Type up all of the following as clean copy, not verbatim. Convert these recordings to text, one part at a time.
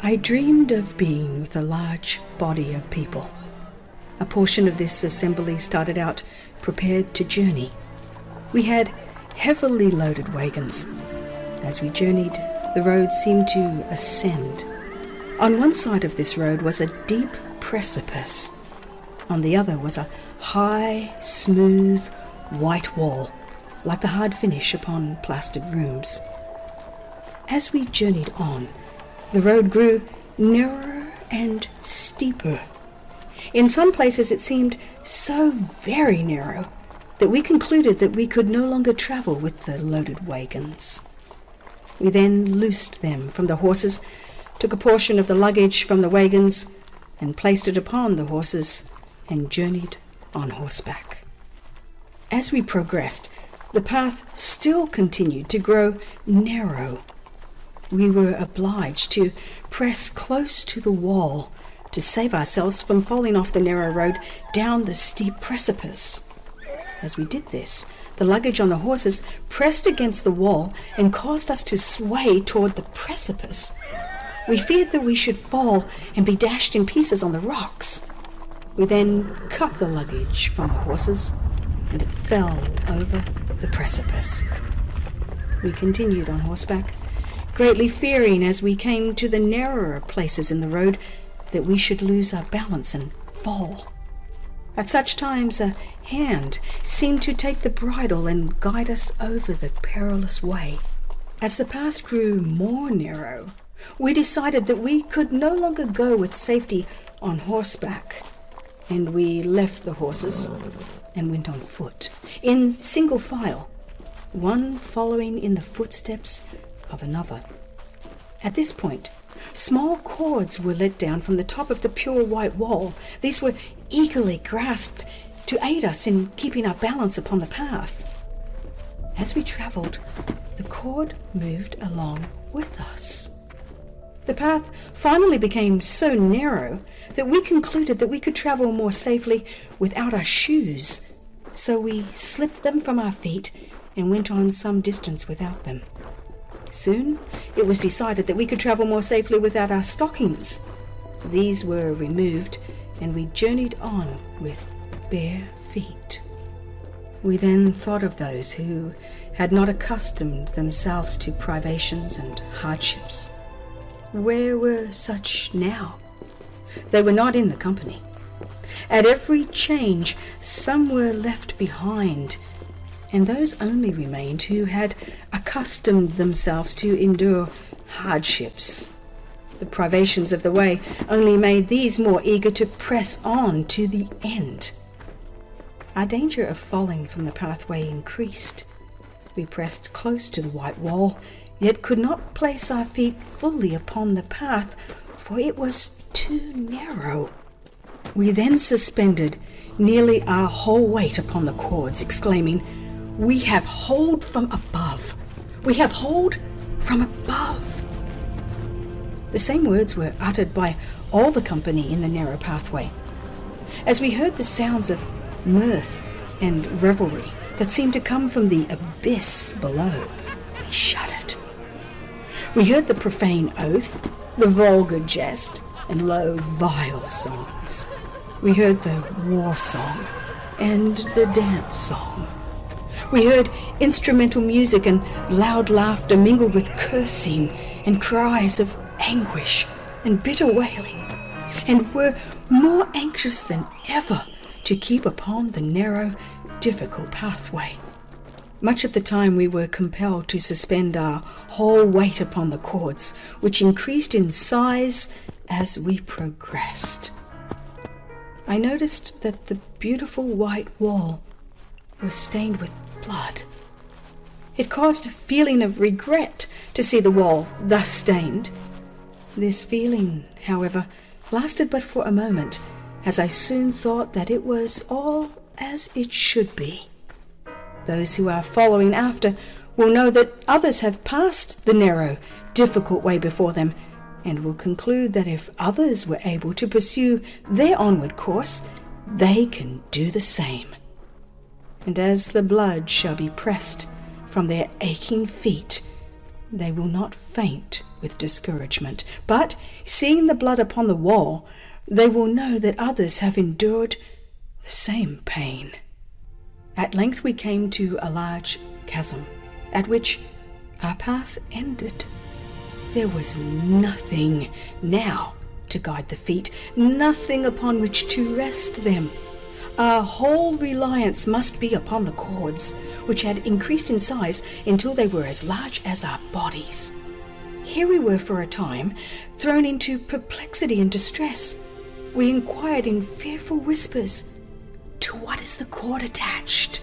I dreamed of being with a large body of people. A portion of this assembly started out prepared to journey. We had heavily loaded wagons. As we journeyed, the road seemed to ascend. On one side of this road was a deep precipice. On the other was a high, smooth, white wall, like the hard finish upon plastered rooms. As we journeyed on, the road grew narrower and steeper. In some places it seemed so very narrow that we concluded that we could no longer travel with the loaded wagons. We then loosed them from the horses, took a portion of the luggage from the wagons, and placed it upon the horses, and journeyed on horseback. As we progressed, the path still continued to grow narrow. We were obliged to press close to the wall to save ourselves from falling off the narrow road down the steep precipice. As we did this, the luggage on the horses pressed against the wall and caused us to sway toward the precipice. We feared that we should fall and be dashed in pieces on the rocks. We then cut the luggage from the horses, and it fell over the precipice. We continued on horseback, greatly fearing as we came to the narrower places in the road that we should lose our balance and fall. At such times a hand seemed to take the bridle and guide us over the perilous way. As the path grew more narrow, we decided that we could no longer go with safety on horseback, and we left the horses and went on foot, in single file, one following in the footsteps of another. At this point, small cords were let down from the top of the pure white wall. These were eagerly grasped to aid us in keeping our balance upon the path. As we traveled, the cord moved along with us. The path finally became so narrow that we concluded that we could travel more safely without our shoes, so we slipped them from our feet and went on some distance without them. Soon it was decided that we could travel more safely without our stockings. These were removed, and we journeyed on with bare feet. We then thought of those who had not accustomed themselves to privations and hardships. Where were such now? They were not in the company. At every change, some were left behind, and those only remained who had accustomed themselves to endure hardships. The privations of the way only made these more eager to press on to the end. Our danger of falling from the pathway increased. We pressed close to the white wall, yet could not place our feet fully upon the path, for it was too narrow. We then suspended nearly our whole weight upon the cords, exclaiming, "We have hold from above! We have hold from above!" The same words were uttered by all the company in the narrow pathway. As we heard the sounds of mirth and revelry that seemed to come from the abyss below, we shuddered. We heard the profane oath, the vulgar jest, and low, vile songs. We heard the war song and the dance song. We heard instrumental music and loud laughter mingled with cursing and cries of anguish and bitter wailing, and were more anxious than ever to keep upon the narrow, difficult pathway. Much of the time we were compelled to suspend our whole weight upon the cords, which increased in size as we progressed. I noticed that the beautiful white wall was stained with blood. It caused a feeling of regret to see the wall thus stained. This feeling, however, lasted but for a moment, as I soon thought that it was all as it should be. Those who are following after will know that others have passed the narrow, difficult way before them, and will conclude that if others were able to pursue their onward course, they can do the same. And as the blood shall be pressed from their aching feet, They will not faint with discouragement, but seeing the blood upon the wall, they will know that others have endured the same pain. At length we came to a large chasm, at which our path ended. There was nothing now to guide the feet, nothing upon which to rest them. Our whole reliance must be upon the cords, which had increased in size until they were as large as our bodies. Here we were for a time, thrown into perplexity and distress. We inquired in fearful whispers, "To what is the cord attached?"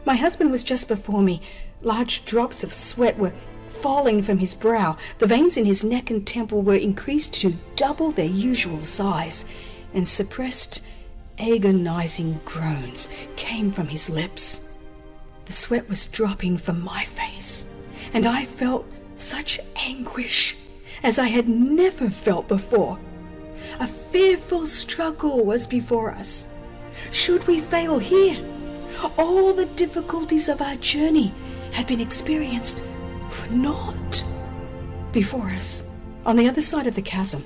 My husband was just before me. Large drops of sweat were falling from his brow. The veins in his neck and temple were increased to double their usual size, and suppressed, agonizing groans came from his lips. The sweat was dropping from my face, and I felt such anguish as I had never felt before. A fearful struggle was before us. Should we fail here? All the difficulties of our journey had been experienced for naught. Before us, on the other side of the chasm,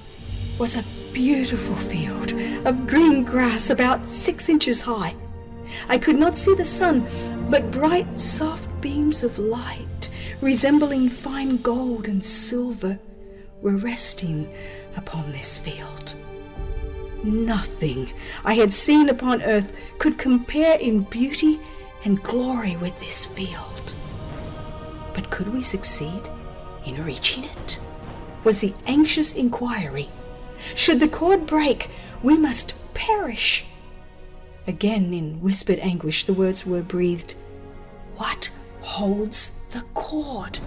was a beautiful field of green grass about 6 inches high. I could not see the sun, but bright, soft beams of light, resembling fine gold and silver, were resting upon this field. Nothing I had seen upon earth could compare in beauty and glory with this field. But could we succeed in reaching it? Was the anxious inquiry. Should the cord break, we must perish. Again, in whispered anguish, the words were breathed, "What holds the cord?"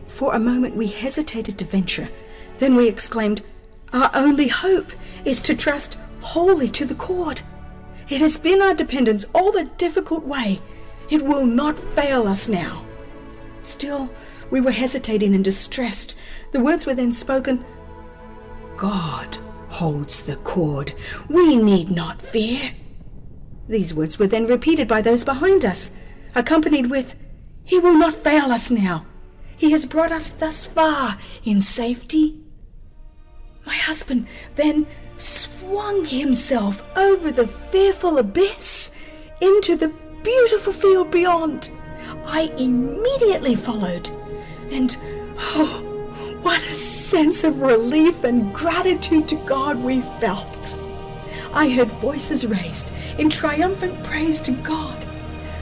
For a moment we hesitated to venture. Then we exclaimed, "Our only hope is to trust wholly to the cord. It has been our dependence all the difficult way. It will not fail us now." Still, we were hesitating and distressed. The words were then spoken, "God holds the cord. We need not fear." These words were then repeated by those behind us, accompanied with, "He will not fail us now. He has brought us thus far in safety." My husband then swung himself over the fearful abyss into the beautiful field beyond. I immediately followed, and oh, what a sense of relief and gratitude to God we felt. I heard voices raised in triumphant praise to God.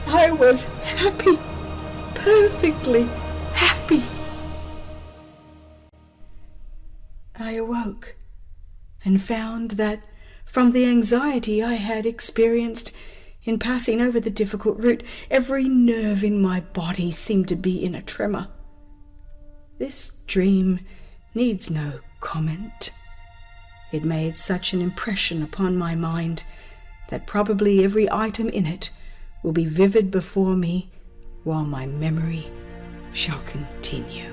I was happy, perfectly happy. I awoke and found that from the anxiety I had experienced in passing over the difficult route, every nerve in my body seemed to be in a tremor. This dream needs no comment. It made such an impression upon my mind that probably every item in it will be vivid before me while my memory shall continue.